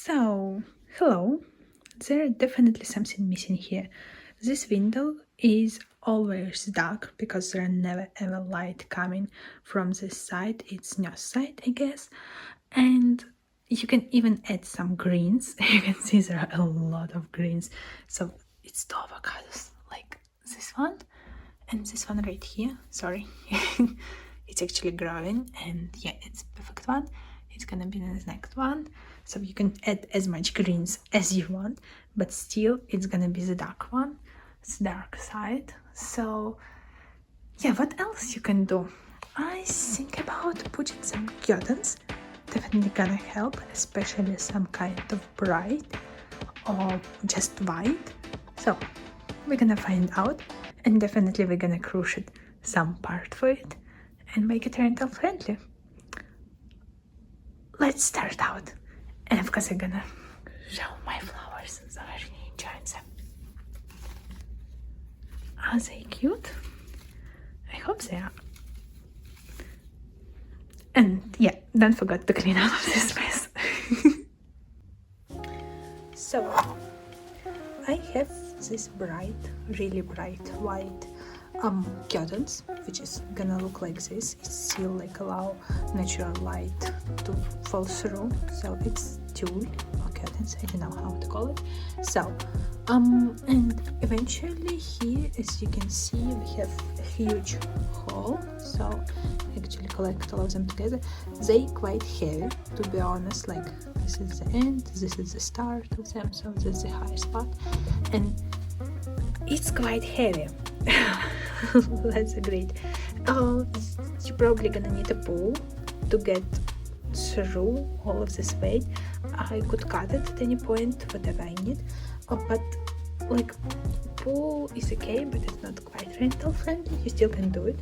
So, hello. There definitely something missing here. This window is always dark because there are never ever light coming from this side. It's north side, I guess. And you can even add some greens. You can see there are a lot of greens. So it's two avocados, like this one and this one right here. Sorry. It's actually growing, and yeah, it's a perfect one. It's gonna be the next one. So you can add as much greens as you want, but still it's gonna be the dark one. It's dark side. So yeah, what else you can do? I think about putting some curtains. Definitely gonna help, especially some kind of bright or just white. So we're gonna find out, and definitely we're gonna crochet some part for it and make it rental friendly. Let's start out. And of course I'm gonna show my flowers, so I really enjoyed them. Are they cute? I hope they are. And yeah, don't forget to clean out of this mess. So I have this bright, really bright white curtains, which is gonna look like this. It's still like allow natural light to fall through, so it's tulle or curtains, I don't know how to call it. So and eventually here, as you can see, we have a huge hole. So I actually collect all of them together. They quite heavy, to be honest. Like this is the end, this is the start of them, so that's the highest part, and it's quite heavy. That's great. You're probably gonna need a pull to get through all of this weight. I could cut it at any point, whatever I need, but like pull is okay, but it's not quite rental friendly. You still can do it.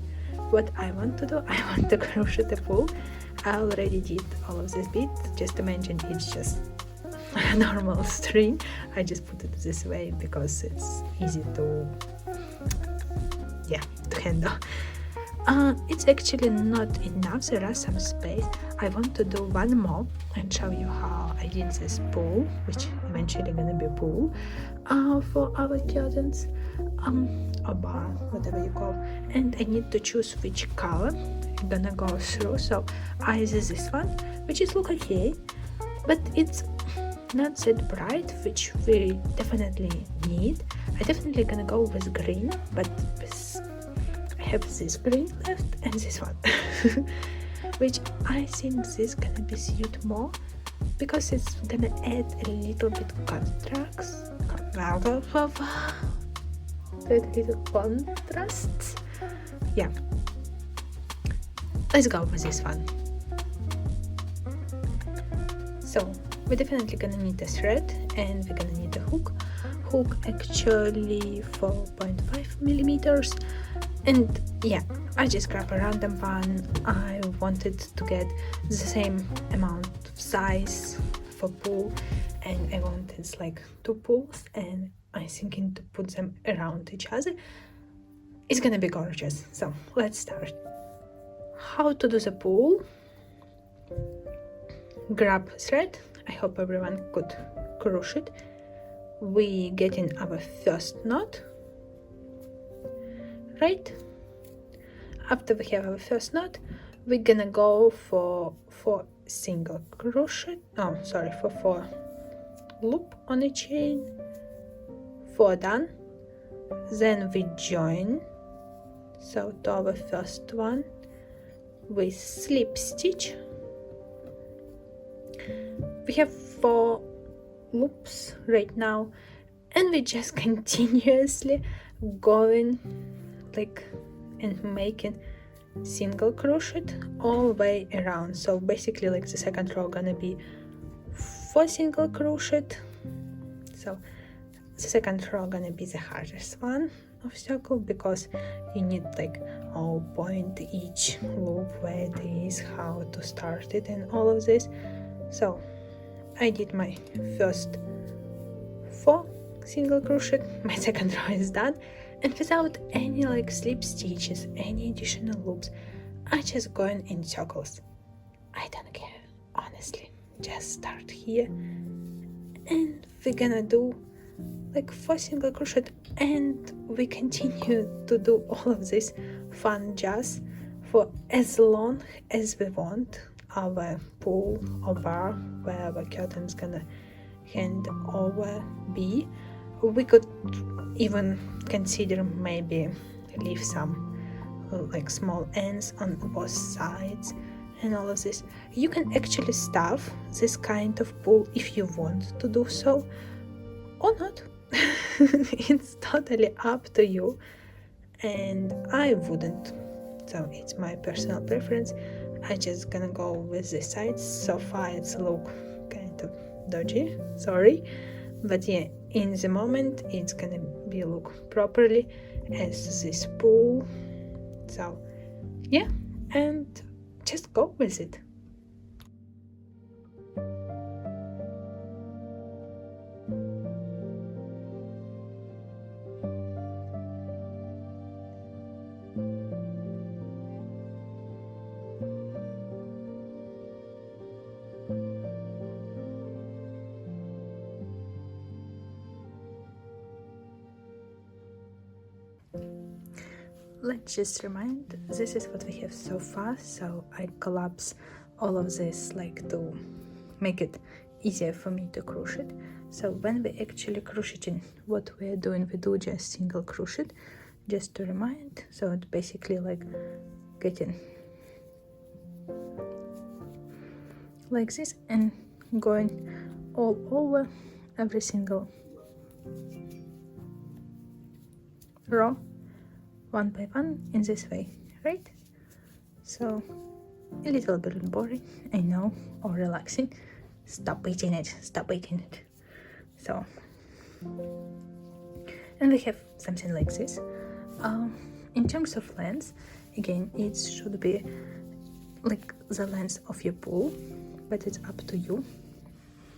What I want to do, I want to crochet the pull. I already did all of this bit. Just imagine it's just a normal string. I just put it this way because it's easy to handle. It's actually not enough. There are some space. I want to do one more and show you how I did this pull, which eventually gonna be pull for our curtains, or bar, whatever you call. And I need to choose which color I'm gonna go through. So I use this one, which is look okay, but it's not that bright, which we definitely need. I definitely gonna go with green, but I have this green left and this one, which I think this gonna be suit more because it's gonna add a little bit contrast. Yeah, let's go with this one. So we're definitely gonna need a thread, and we're gonna need a hook actually 4.5 millimeters. And yeah, I just grabbed a random one. I wanted to get the same amount of size for pull, and I wanted like 2 pulls, and I'm thinking to put them around each other. It's gonna be gorgeous. So let's start. How to do the pull? Grab thread. I hope everyone could crochet it. We get in our first knot. Right? After we have our first knot, we're gonna go for 4 single crochet. For 4 loop on a chain. 4 done. Then we join. So to our first one with slip stitch. We have 4 loops right now, and we just continuously going like and making single crochet all the way around. So basically like the second row gonna be 4 single crochet. So the second row gonna be the hardest one of circle because you need like point each loop where it is, how to start it, and all of this. So I did my first 4 single crochet, my second row is done, and without any like slip stitches, any additional loops, I just going in circles. I don't care, honestly. Just start here and we're gonna do like 4 single crochet, and we continue to do all of this fun jazz for as long as we want our pull or bar where our curtain's gonna hand over be. We could even consider maybe leave some like small ends on both sides and all of this. You can actually stuff this kind of pull if you want to do so or not. It's totally up to you, and I wouldn't, so it's my personal preference. I just gonna go with the sides. So far it's look kind of dodgy, sorry, but yeah, in the moment it's gonna be look properly as this pull. So yeah, and just go with it. Let's just remind, this is what we have so far, so I collapse all of this like to make it easier for me to crochet. So when we actually crocheting, what we are doing, we do just single crochet, just to remind. So it's basically like getting like this and going all over every single row, one by one, in this way, right? So a little bit boring, I know, or relaxing. Stop eating it, stop eating it. So, and we have something like this. In terms of length, again, it should be like the length of your pull, but it's up to you.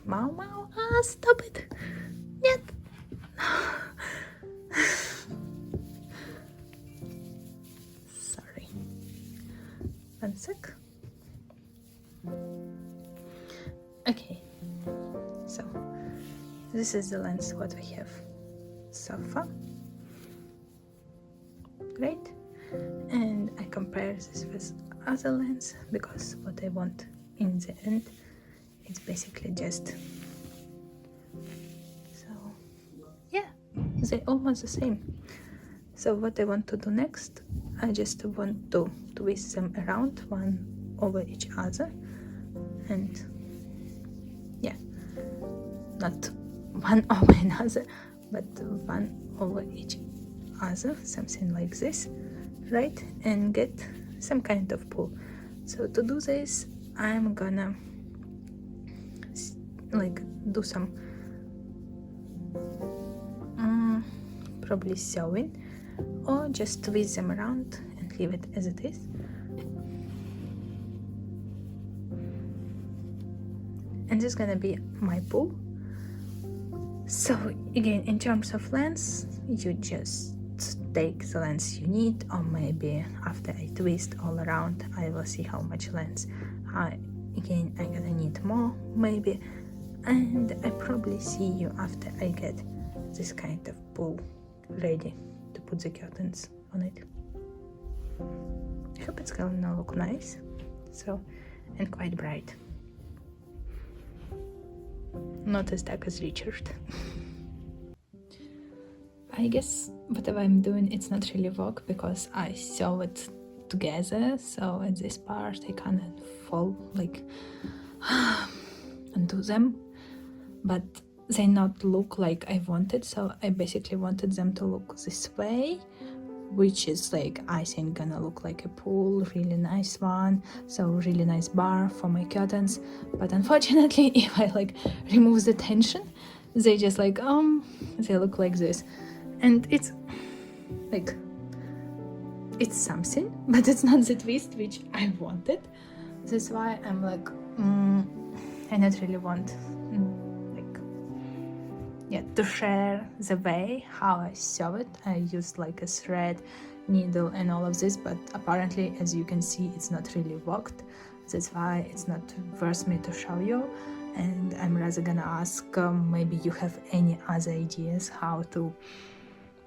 Mau mau, stop it. Нет. Sorry. 1 sec. Okay, so this is the length what we have so far. Great. And I compare this with other lengths because what I want in the end is basically just, so yeah, they're almost the same. So what I want to do next, I just want to twist them around one over each other, and yeah, not one over another, but one over each other, something like this, right? And get some kind of pull. So to do this, I'm gonna like do some probably sewing, or just twist them around and leave it as it is. And this is gonna be my pull. So again, in terms of length, you just take the length you need, or maybe after I twist all around, I will see how much length again I'm gonna need more maybe, and I probably see you after I get this kind of pull ready to put the curtains on it. I hope it's gonna look nice, so, and quite bright, not as dark as Richard. I guess whatever I'm doing, it's not really work because I sew it together, so at this part I kind of fall like onto them, but they not look like I wanted. So I basically wanted them to look this way, which is like, I think gonna look like a pull, really nice one, so really nice bar for my curtains. But unfortunately, if I like remove the tension, they just like they look like this, and it's like, it's something, but it's not the twist which I wanted. That's why I'm like I not really want to share the way how I sew it. I used like a thread, needle and all of this, but apparently, as you can see, it's not really worked. That's why it's not worth me to show you. and I'm rather gonna ask maybe you have any other ideas how to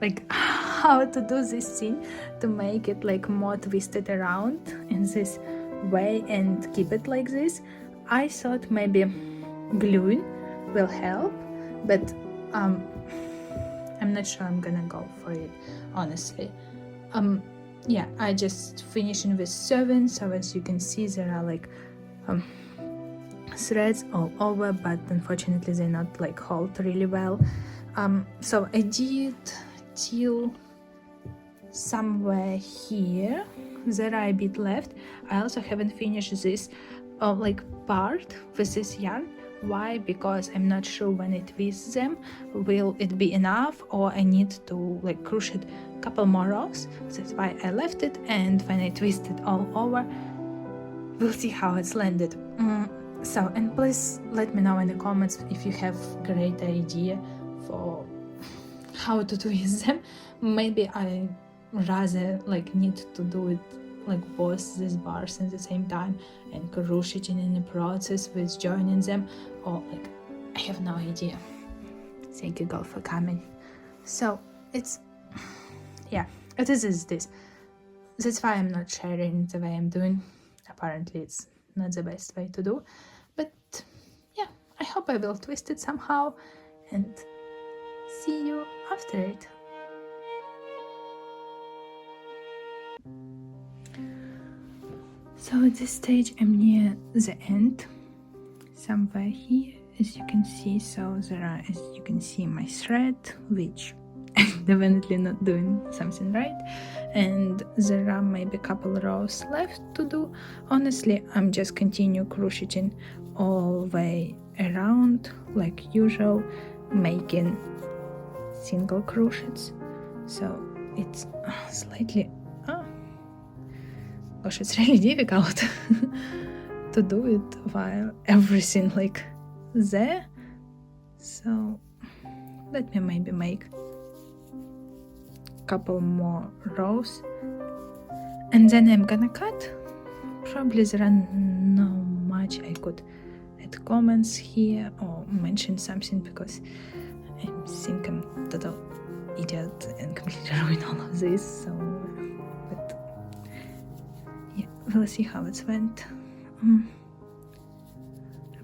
do this thing to make it like more twisted around in this way and keep it like this. I thought maybe gluing will help, but I'm not sure I'm gonna go for it, honestly. Yeah, I just finishing with sewing, so as you can see there are like threads all over, but unfortunately they're not like hold really well. So I did till somewhere here. There are a bit left. I also haven't finished this like part with this yarn. Why? Because I'm not sure when it twists them will it be enough, or I need to like crochet a couple more rows. That's why I left it, and when I twist it all over, we'll see how it's landed. So, and please let me know in the comments if you have great idea for how to twist them. Maybe I rather like need to do it like both these bars at the same time and crocheting in the process with joining them, or like I have no idea. Thank you girl for coming. So it's, yeah, it is this. That's why I'm not sharing the way I'm doing. Apparently it's not the best way to do, but yeah, I hope I will twist it somehow, and see you after it. So at this stage I'm near the end, somewhere here, as you can see. So there are, as you can see, my thread, which I'm definitely not doing something right, and there are maybe a couple rows left to do. Honestly, I'm just continue crocheting all the way around like usual, making single crochets. So it's slightly gosh, it's really difficult to do it while everything like there. So let me maybe make a couple more rows, and then I'm gonna cut. Probably there are no much I could add comments here or mention something, because I think I'm total idiot and completely ruin all of this. So we'll see how it went.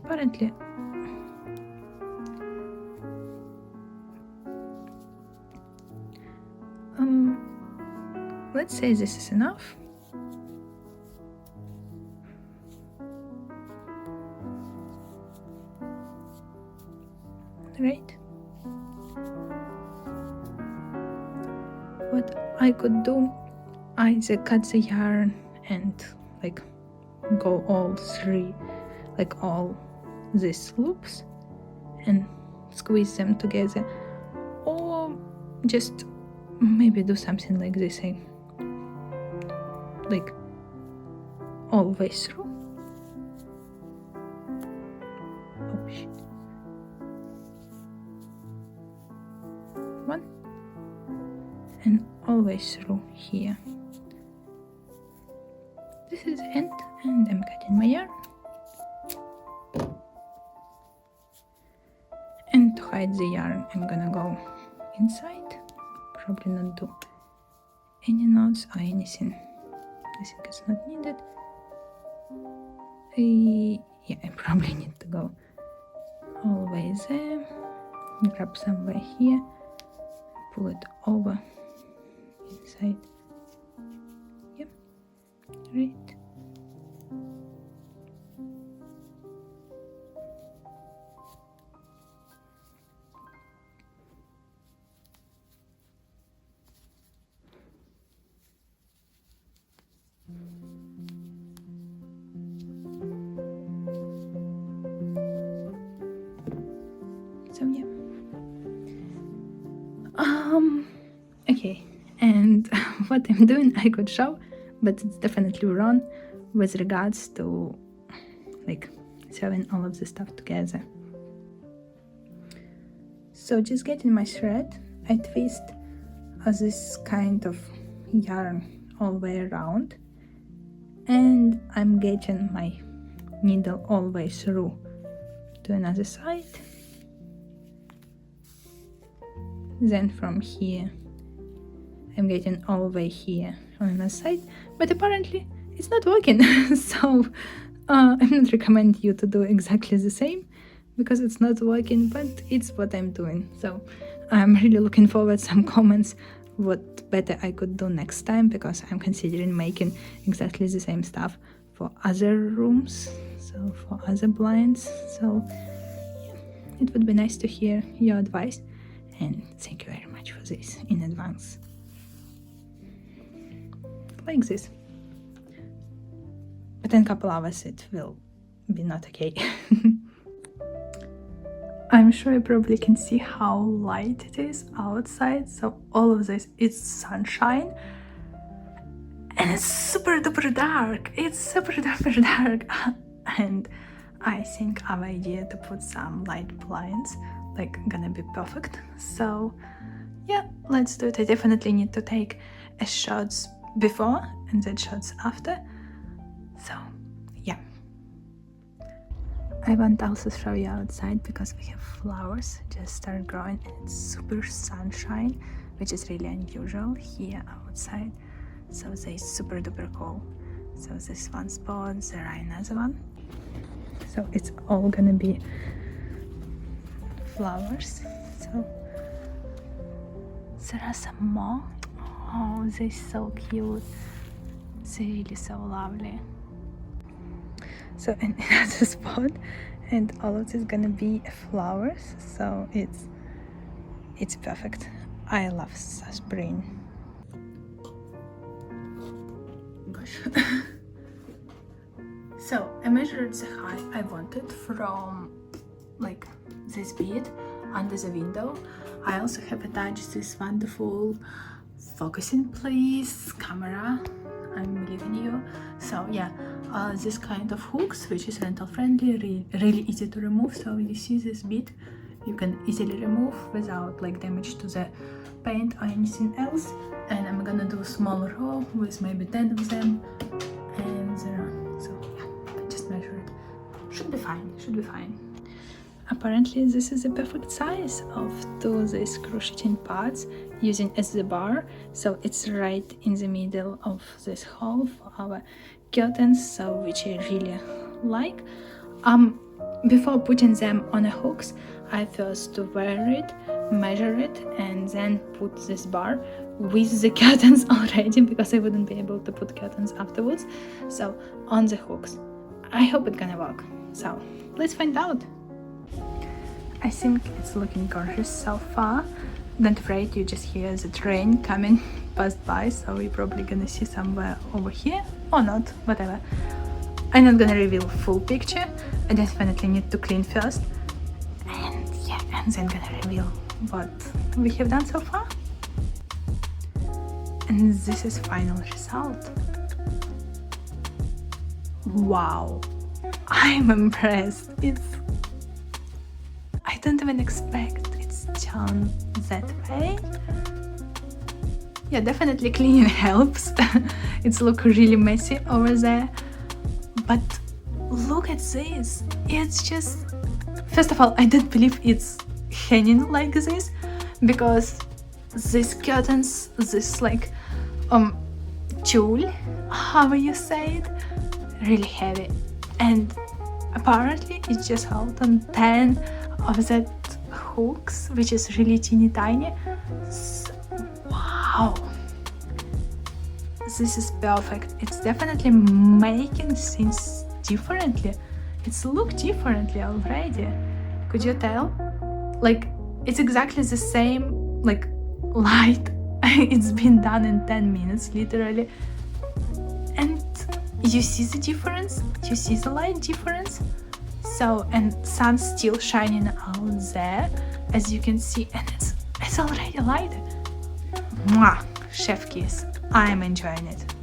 Apparently let's say this is enough. Right? What I could do, either cut the yarn and like go all three, like all these loops, and squeeze them together, or just maybe do something like this, like all the way through. Oh shit. One, and all the way through here. This is the end, and I'm cutting my yarn. And to hide the yarn, I'm gonna go inside. Probably not do any knots or anything. I think it's not needed. Yeah, I probably need to go all the way there, grab somewhere here, pull it over inside. Yep, right. So yeah. Okay, and what I'm doing I could show, but it's definitely wrong with regards to like sewing all of the stuff together. So just getting my thread, I twist this kind of yarn all the way around, and I'm getting my needle all the way through to another side. Then from here I'm getting all the way here on another side, but apparently it's not working. So I'm not recommend you to do exactly the same because it's not working, but it's what I'm doing. So I'm really looking forward to some comments what better I could do next time, because I'm considering making exactly the same stuff for other rooms, so for other blinds. So yeah, it would be nice to hear your advice, and thank you very much for this in advance. Like this. But in a couple hours it will be not okay. I'm sure you probably can see how light it is outside. So all of this is sunshine, and it's super duper dark. It's super duper dark. And I think our idea to put some light blinds like gonna be perfect. So yeah, let's do it. I definitely need to take a shots before and then shots after. So yeah, I want to also show you outside because we have flowers just start growing, and it's super sunshine, which is really unusual here outside. So they're super duper cool. So this one spot, there are another one. So it's all gonna be flowers. So there are some more. Oh, they're so cute. They're really so lovely. So another spot, and all of this is gonna be flowers. So it's perfect. I love spring. Gosh. So I measured the height I wanted from like this bead under the window. I also have attached this wonderful focusing place camera. I'm leaving you. So yeah, this kind of hooks, which is rental friendly, really easy to remove. So you see this bead, you can easily remove without like damage to the paint or anything else. And I'm gonna do a small row with maybe 10 of them, and so yeah, just measure it. Should be fine, should be fine. Apparently this is the perfect size of two these crocheting parts using as the bar. So it's right in the middle of this hole for our curtains, so which I really like. Before putting them on the hooks, I first wear it, measure it, and then put this bar with the curtains already, because I wouldn't be able to put curtains afterwards. So on the hooks. I hope it's gonna work. So let's find out. I think it's looking gorgeous so far. Don't afraid, you just hear the train coming past by, so we're probably gonna see somewhere over here or not, whatever. I'm not gonna reveal full picture. I definitely need to clean first, and yeah, and then gonna reveal what we have done so far. And this is final result. Wow, I'm impressed. I don't even expect it's done that way. Yeah, definitely cleaning helps. It's look really messy over there, but look at this. It's just, first of all, I don't believe it's hanging like this, because these curtains, this like tulle, however you say it, really heavy, and apparently it's just held on 10 of that hooks, which is really teeny tiny. So, wow, this is perfect. It's definitely making things differently. It's look differently already. Could you tell? Like, it's exactly the same like light. It's been done in 10 minutes literally, and you see the difference, you see the light difference. So, and sun's still shining out there, as you can see, and it's already light. Mwah! Chef kiss. I'm enjoying it.